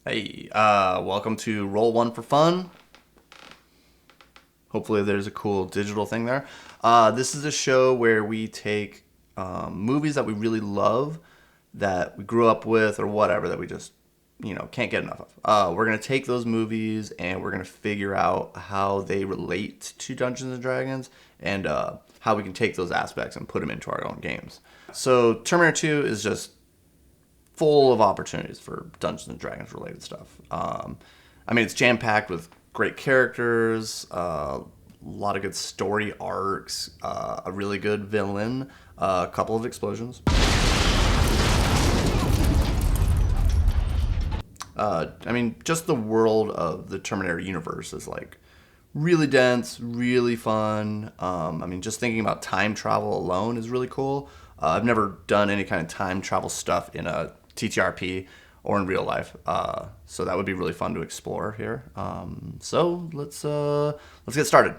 Hey, welcome to Roll One for Fun. Hopefully, there's a cool digital thing there. This is a show where we take movies that we really love, that we grew up with, or whatever that we just can't get enough of. We're gonna take those movies and we're gonna figure out how they relate to Dungeons and Dragons and how we can take those aspects and put them into our own games. So Terminator 2 is just full of opportunities for Dungeons and Dragons related stuff. It's jam packed with great characters, a lot of good story arcs, a really good villain, a couple of explosions. Just the world of the Terminator universe is like really dense, really fun. Just thinking about time travel alone is really cool. I've never done any kind of time travel stuff in a TTRP or in real life, so that would be really fun to explore here. So let's get started.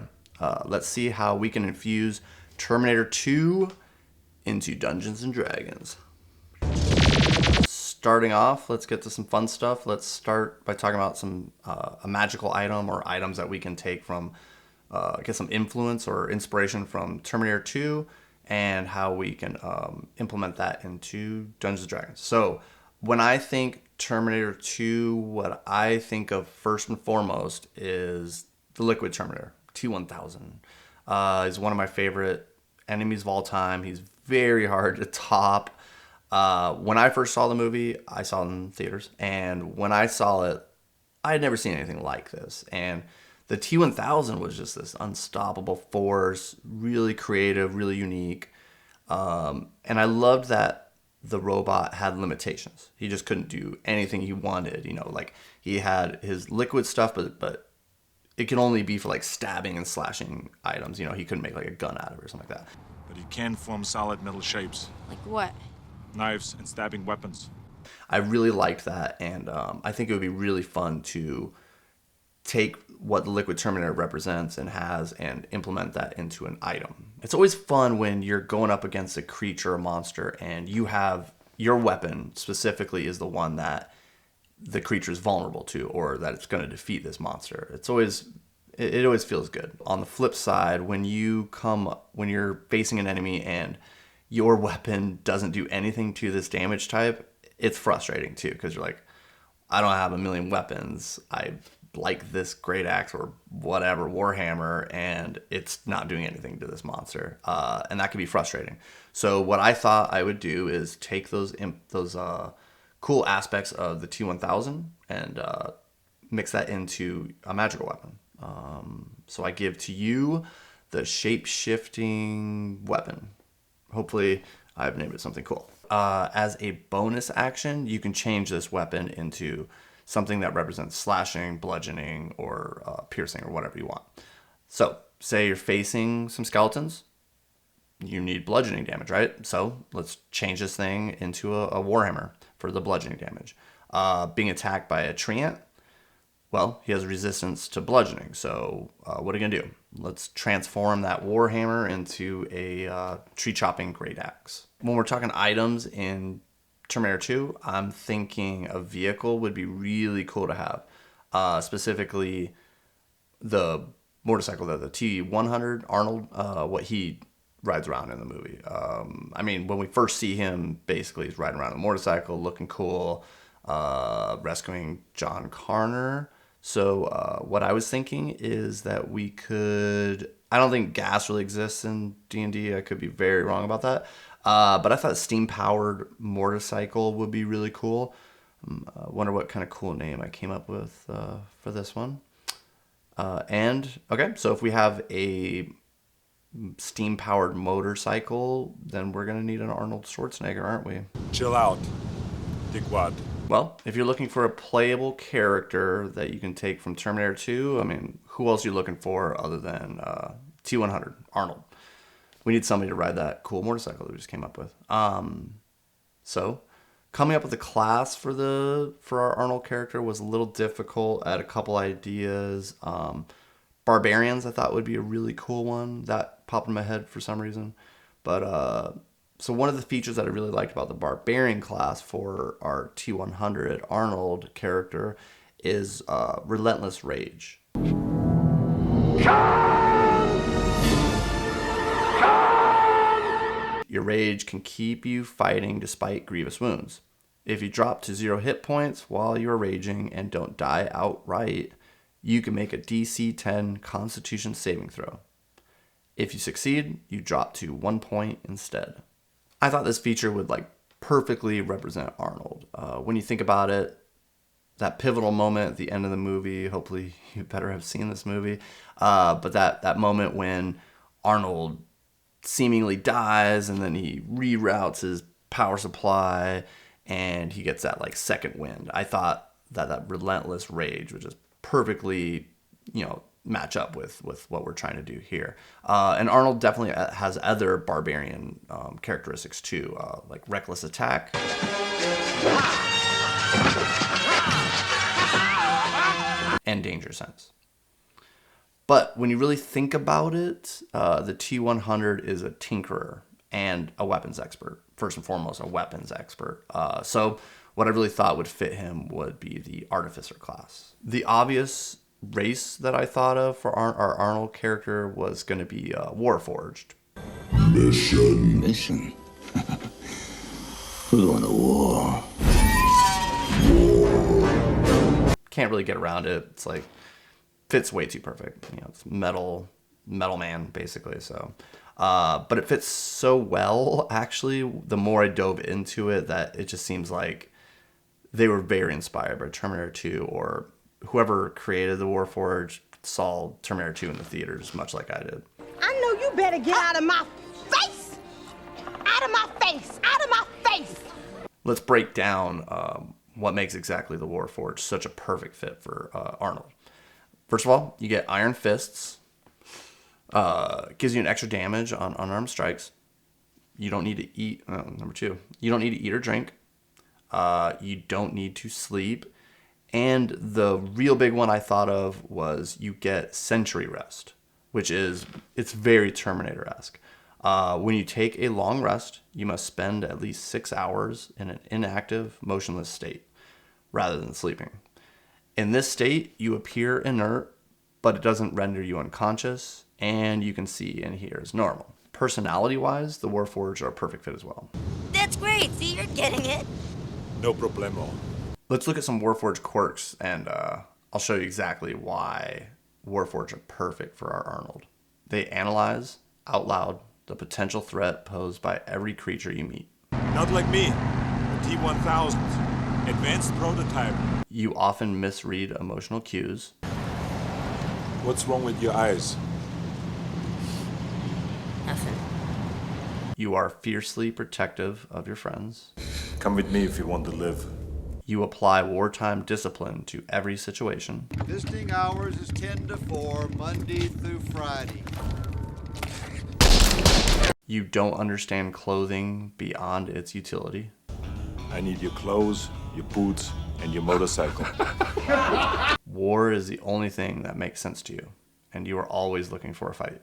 Let's see how we can infuse Terminator 2 into Dungeons and Dragons. Starting off, let's get to some fun stuff. Let's start by talking about some a magical item or items that we can take from get some influence or inspiration from Terminator 2 and how we can implement that into Dungeons and Dragons. So when I think Terminator 2, what I think of first and foremost is the Liquid Terminator, T-1000. He's one of my favorite enemies of all time. He's very hard to top. When I first saw the movie, I saw it in theaters, and when I saw it, I had never seen anything like this. And the T-1000 was just this unstoppable force, really creative, really unique. And I loved that the robot had limitations. He just couldn't do anything he wanted. Like he had his liquid stuff, but it could only be for like stabbing and slashing items. He couldn't make like a gun out of it or something like that. But he can form solid metal shapes. Like what? Knives and stabbing weapons. I really liked that, and I think it would be really fun to take what the Liquid Terminator represents and has and implement that into an item. It's always fun when you're going up against a creature or monster and you have your weapon specifically is the one that the creature is vulnerable to or that it's going to defeat this monster. It always feels good. On the flip side, when you're facing an enemy and your weapon doesn't do anything to this damage type, it's frustrating too because you're like, I don't have a million weapons. I like this great axe or whatever Warhammer, and it's not doing anything to this monster, and that can be frustrating. So what I thought I would do is take those cool aspects of the T-1000 and mix that into a magical weapon. So I give to you the shape-shifting weapon. Hopefully, I've named it something cool. As a bonus action, you can change this weapon into something that represents slashing, bludgeoning, or piercing, or whatever you want. So, say you're facing some skeletons, you need bludgeoning damage, right? So, let's change this thing into a Warhammer for the bludgeoning damage. Being attacked by a treant, well, he has resistance to bludgeoning. So, what are you gonna do? Let's transform that Warhammer into a tree chopping great axe. When we're talking items in Terminator 2, I'm thinking a vehicle would be really cool to have. Specifically, the motorcycle, the T-100, Arnold, what he rides around in the movie. When we first see him, basically he's riding around a motorcycle, looking cool, rescuing John Connor. So what I was thinking is that we could... I don't think gas really exists in D&D. I could be very wrong about that. But I thought steam-powered motorcycle would be really cool. I wonder what kind of cool name I came up with for this one. Okay, so if we have a steam-powered motorcycle, then we're going to need an Arnold Schwarzenegger, aren't we? Chill out, dickwad. Well, if you're looking for a playable character that you can take from Terminator 2, who else are you looking for other than T-100, Arnold? We need somebody to ride that cool motorcycle that we just came up with. So, coming up with a class for our Arnold character was a little difficult. I had a couple ideas. Barbarians I thought would be a really cool one. That popped in my head for some reason. But So one of the features that I really liked about the Barbarian class for our T-100 Arnold character is Relentless Rage. Your rage can keep you fighting despite grievous wounds. If you drop to 0 hit points while you're raging and don't die outright, you can make a DC 10 Constitution saving throw. If you succeed, you drop to 1 point instead. I thought this feature would perfectly represent Arnold. When you think about it, that pivotal moment at the end of the movie, hopefully you better have seen this movie, but that moment when Arnold seemingly dies and then he reroutes his power supply and he gets that second wind. I thought that relentless rage would just perfectly, match up with what we're trying to do here. And Arnold definitely has other barbarian characteristics too, like reckless attack. And danger sense. But when you really think about it, the T-100 is a tinkerer and a weapons expert. First and foremost, a weapons expert. So what I really thought would fit him would be the Artificer class. The obvious race that I thought of for our Arnold character was going to be Warforged. Mission. We're going to war. Can't really get around it. It's fits way too perfect. It's metal man basically. So, but it fits so well actually. The more I dove into it, that it just seems like they were very inspired by Terminator 2, or whoever created the Warforged saw Terminator 2 in the theaters, much like I did. I know you better get out of my face! Out of my face! Out of my face! Let's break down what makes exactly the Warforged such a perfect fit for Arnold. First of all, you get Iron Fists. Gives you an extra damage on unarmed strikes. You don't need to eat. Number 2, you don't need to eat or drink. You don't need to sleep. And the real big one I thought of was you get Sentry Rest, which it's very Terminator-esque. When you take a long rest, you must spend at least 6 hours in an inactive, motionless state, rather than sleeping. In this state, you appear inert, but it doesn't render you unconscious, and you can see and hear as normal. Personality-wise, the Warforged are a perfect fit as well. That's great. See, you're getting it. No problemo. Let's look at some Warforged quirks, and I'll show you exactly why Warforged are perfect for our Arnold. They analyze out loud the potential threat posed by every creature you meet. Not like me. A T-1000. Advanced prototype. You often misread emotional cues. What's wrong with your eyes? Nothing. You are fiercely protective of your friends. Come with me if you want to live. You apply wartime discipline to every situation. Visiting hours is 10 to 4, Monday through Friday. You don't understand clothing beyond its utility. I need your clothes, your boots, and your motorcycle. War is the only thing that makes sense to you, and you are always looking for a fight.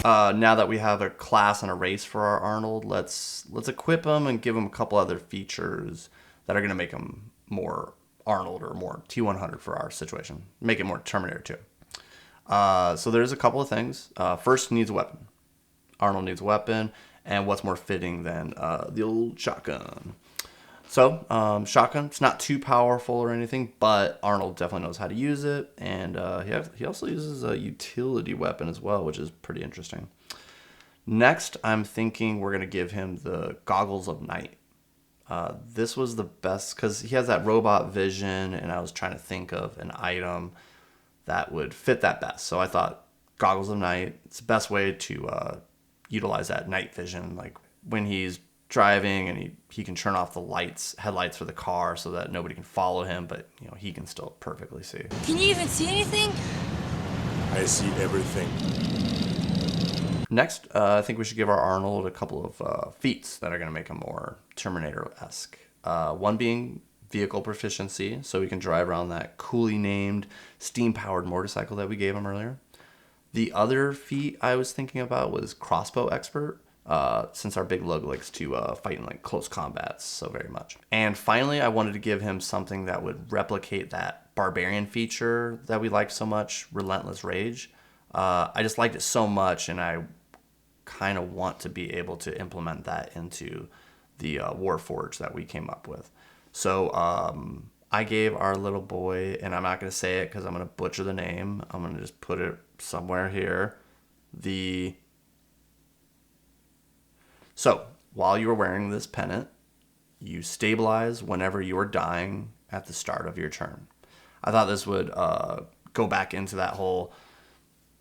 Now that we have a class and a race for our Arnold, let's equip him and give him a couple other features that are going to make him more Arnold or more T-100 for our situation. Make it more Terminator 2. So there's a couple of things. First, he needs a weapon. Arnold needs a weapon, and what's more fitting than the old shotgun? So, shotgun, it's not too powerful or anything, but Arnold definitely knows how to use it, and he also uses a utility weapon as well, which is pretty interesting. Next, I'm thinking we're going to give him the Goggles of Night. This was the best, because he has that robot vision, and I was trying to think of an item that would fit that best. So I thought Goggles of Night, it's the best way to utilize that night vision, like when he's driving and he can turn off the headlights for the car so that nobody can follow him, but he can still perfectly see. Can you even see anything? I see everything. Next, I think we should give our Arnold a couple of feats that are going to make him more Terminator-esque. One being vehicle proficiency, so he can drive around that coolly named steam-powered motorcycle that we gave him earlier. The other feat I was thinking about was crossbow expert, since our big lug likes to fight in like close combats so very much. And finally, I wanted to give him something that would replicate that barbarian feature that we liked so much, relentless rage. I just liked it so much, and I kind of want to be able to implement that into the Warforged that we came up with. So I gave our little boy, and I'm not going to say it because I'm going to butcher the name. I'm going to just put it somewhere here. So while you are wearing this pennant, you stabilize whenever you are dying at the start of your turn. I thought this would go back into that whole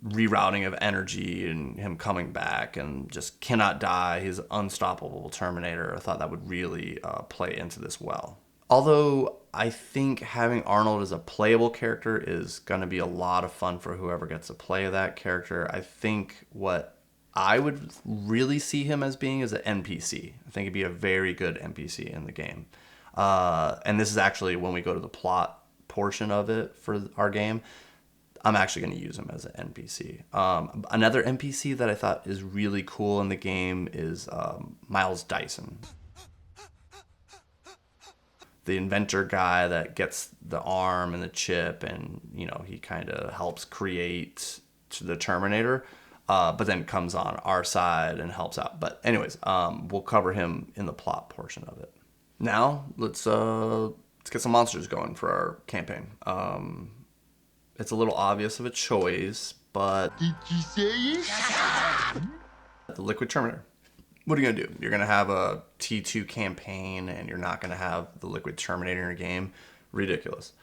rerouting of energy and him coming back and just cannot die. He's unstoppable Terminator. I thought that would really play into this well. Although I think having Arnold as a playable character is going to be a lot of fun for whoever gets to play that character. I think what I would really see him as being is an NPC. I think he'd be a very good NPC in the game. And this is actually when we go to the plot portion of it for our game. I'm actually going to use him as an NPC. Another NPC that I thought is really cool in the game is Miles Dyson. The inventor guy that gets the arm and the chip, and he kind of helps create the Terminator, but then comes on our side and helps out. But anyways, we'll cover him in the plot portion of it. Now let's get some monsters going for our campaign. It's a little obvious of a choice, but did you say it? The Liquid Terminator. What are you gonna do? You're gonna have a T2 campaign, and you're not gonna have the Liquid Terminator in your game? Ridiculous.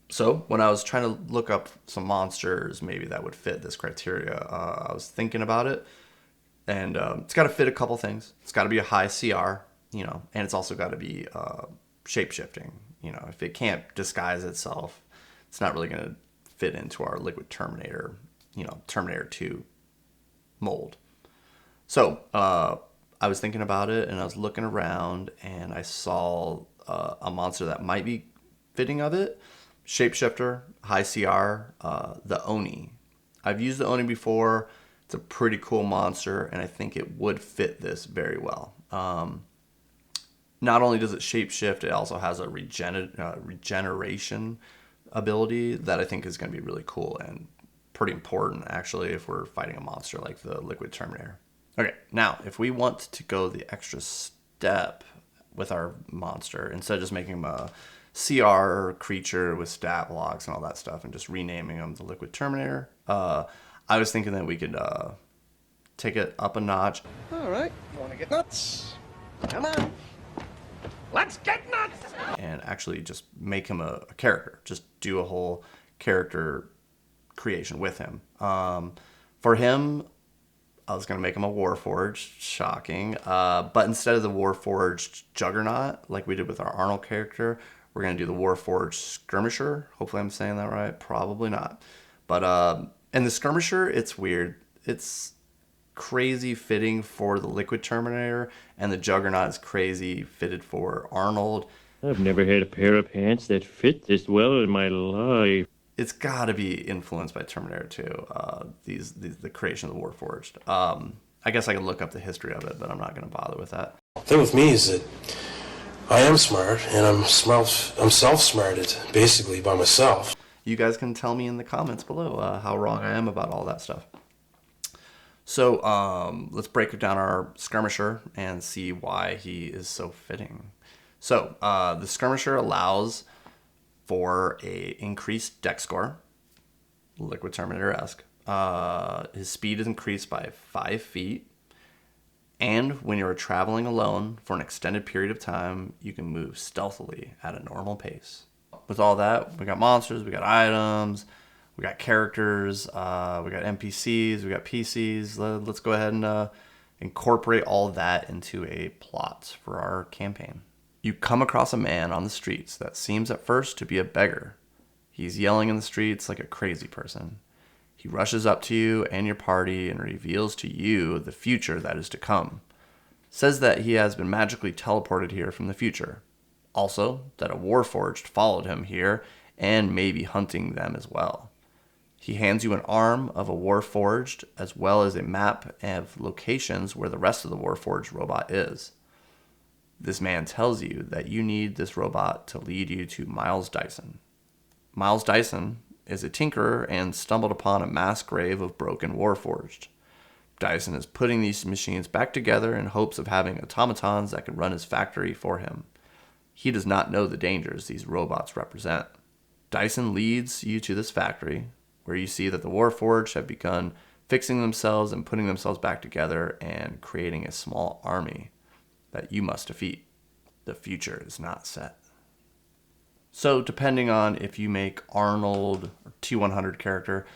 So when I was trying to look up some monsters, maybe that would fit this criteria, I was thinking about it, and it's got to fit a couple things. It's got to be a high CR, and it's also got to be shape-shifting. If it can't disguise itself, it's not really going to fit into our Liquid Terminator, Terminator 2 mold. So I was thinking about it, and I was looking around, and I saw a monster that might be fitting of it. Shapeshifter, high CR, the Oni. I've used the Oni before. It's a pretty cool monster, and I think it would fit this very well. Not only does it shapeshift, it also has a regeneration ability that I think is going to be really cool and pretty important, actually, if we're fighting a monster like the Liquid Terminator. Okay, now, if we want to go the extra step with our monster, instead of just making him a CR creature with stat blocks and all that stuff and just renaming him the Liquid Terminator, I was thinking that we could take it up a notch. All right, you want to get nuts? Come on. Let's get nuts! And actually just make him a character. Just do a whole character creation with him. For him, I was going to make him a Warforged, shocking. But instead of the Warforged Juggernaut, like we did with our Arnold character, we're going to do the Warforged Skirmisher. Hopefully I'm saying that right. Probably not. But, and the Skirmisher, it's weird. It's crazy fitting for the Liquid Terminator, and the Juggernaut is crazy fitted for Arnold. I've never had a pair of pants that fit this well in my life. It's got to be influenced by Terminator 2, the creation of the Warforged. I guess I could look up the history of it, but I'm not going to bother with that. The thing with me is that I am smart, and I'm self-smarted, basically, by myself. You guys can tell me in the comments below how wrong I am about all that stuff. So let's break down our Skirmisher and see why he is so fitting. So the Skirmisher allows for a increased dex score, Liquid Terminator-esque. His speed is increased by 5 feet. And when you're traveling alone for an extended period of time, you can move stealthily at a normal pace. With all that, we got monsters, we got items, we got characters, we got NPCs, we got PCs. Let's go ahead and incorporate all that into a plot for our campaign. You come across a man on the streets that seems at first to be a beggar. He's yelling in the streets like a crazy person. He rushes up to you and your party and reveals to you the future that is to come. Says that he has been magically teleported here from the future. Also, that a Warforged followed him here and may be hunting them as well. He hands you an arm of a Warforged as well as a map of locations where the rest of the Warforged robot is. This man tells you that you need this robot to lead you to Miles Dyson. Miles Dyson is a tinkerer and stumbled upon a mass grave of broken Warforged. Dyson is putting these machines back together in hopes of having automatons that can run his factory for him. He does not know the dangers these robots represent. Dyson leads you to this factory, where you see that the Warforged have begun fixing themselves and putting themselves back together and creating a small army that you must defeat. The future is not set. So depending on if you make Arnold or T100 character,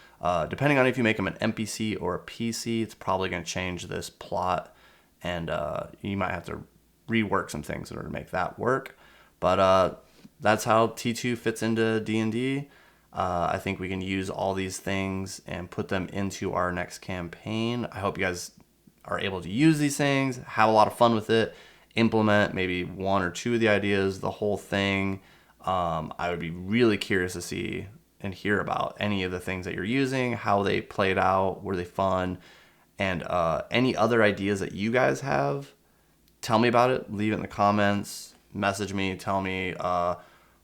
depending on if you make him an NPC or a PC, it's probably going to change this plot, and you might have to rework some things in order to make that work. But that's how T2 fits into D&D. I think we can use all these things and put them into our next campaign. I hope you guys are able to use these things, have a lot of fun with it, implement maybe one or two of the ideas, the whole thing. I would be really curious to see and hear about any of the things that you're using, how they played out, were they fun, and any other ideas that you guys have. Tell me about it. Leave it in the comments. Message me. Tell me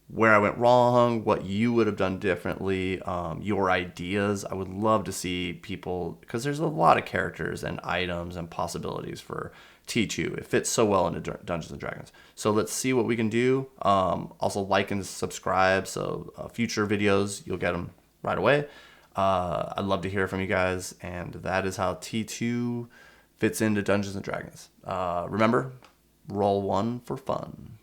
where I went wrong, what you would have done differently, your ideas. I would love to see people, because there's a lot of characters and items and possibilities for T2. It fits so well into Dungeons and Dragons. So let's see what we can do. Also like and subscribe, so future videos, you'll get them right away. I'd love to hear from you guys, and that is how T2 fits into Dungeons and Dragons. Remember, roll one for fun.